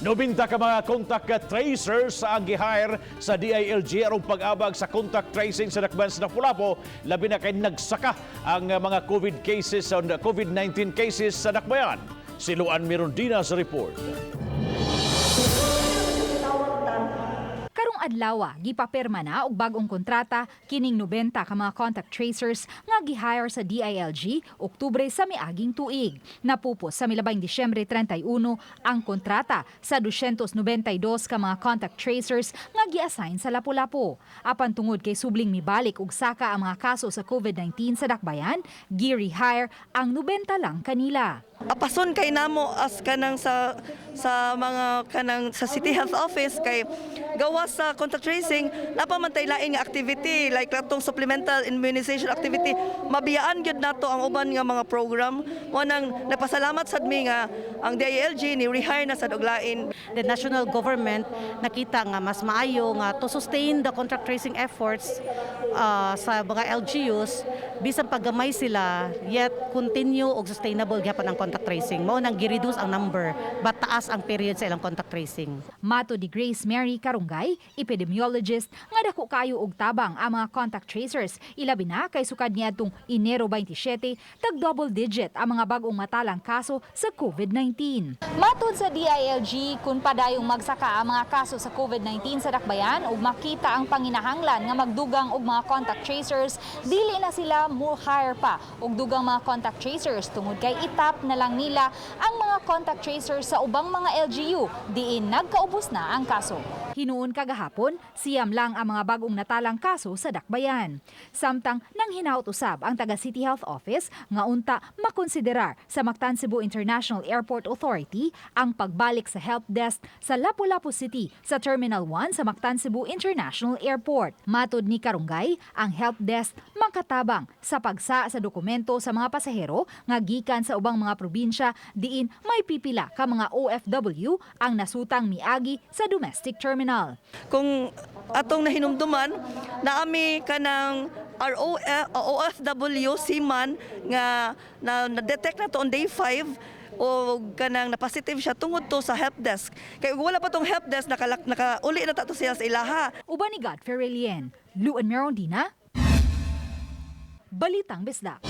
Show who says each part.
Speaker 1: 90 ka mga contact tracers sa ang gihire sa DILG arong pag-abag sa contact tracing sa Dakbayan sa Lapu-Lapu, labi na kay nagsaka ang mga COVID-19 cases sa Dakbayan. Si Luan Mirondina sa report.
Speaker 2: Karong adlaw gipapirma na og bag-ong kontrata kining 90 ka mga contact tracers nga gihire sa DILG Oktubre sa miaging tuig. Napupos sa milabing Disyembre 31 ang kontrata sa 292 ka mga contact tracers nga gi-assign sa Lapu-Lapu. Apan tungod kay subling mibalik og saka ang mga kaso sa COVID-19 sa Dakbayan, gi-rehire ang 90 lang kanila.
Speaker 3: Apason kay namo as kanang sa mga kanang sa City Health Office kay gawas sa contact tracing napamantay lain nga activity like katong supplemental immunization activity mabiyaan gyud nato ang uban nga mga program mo nang napasalamat sad mi nga ang DILG ni rehire na sa duglain.
Speaker 4: The national government nakita nga mas maayo nga to sustain the contact tracing efforts sa mga LGUs bisan paggamay sila yet continue og sustainable gyapon ang contact tracing. Mao nang gi-reduce ang number but taas ang period sa ilang contact tracing.
Speaker 2: Mato di Grace Mary Karungay, epidemiologist, nga dako kayo og tabang ang mga contact tracers. Ilabi na kay sukad niadtong Enero 27, tag-double digit ang mga bag-ong matalang kaso sa COVID-19. Matod sa DILG, kung padayong magsaka ang mga kaso sa COVID-19 sa Dakbayan ug makita ang panginahanglan nga magdugang og mga contact tracers, dili na sila mo hire pa og dugang mga contact tracers tungod kay itap na lang nila ang mga contact tracers sa ubang mga LGU diin nagkaubos na ang kaso. Hinuon kagahapon, siyam lang ang mga bagong natalang kaso sa Dakbayan. Samtang nang hinaut usab ang taga City Health Office nga unta makonsiderar sa Mactan Cebu International Airport Authority ang pagbalik sa help desk sa Lapu-Lapu City sa Terminal 1 sa Mactan Cebu International Airport. Matod ni Karungay, ang help desk makatabang sa pagsa sa dokumento sa mga pasahero nga gikan sa ubang mga probinsya diin may pipila ka mga OFW ang nasutang miagi sa domestic terminal.
Speaker 3: Kung atong nahinumduman naami kanang OFW seaman nga na-detect na to on day 5 o kanang na-positive siya tungod to sa help desk. Kaya wala pa tong help desk, nakauli na to siya sa ilaha.
Speaker 2: Uban ni Godfrey Relien, Luan Mirondina, Balitang Bisdak.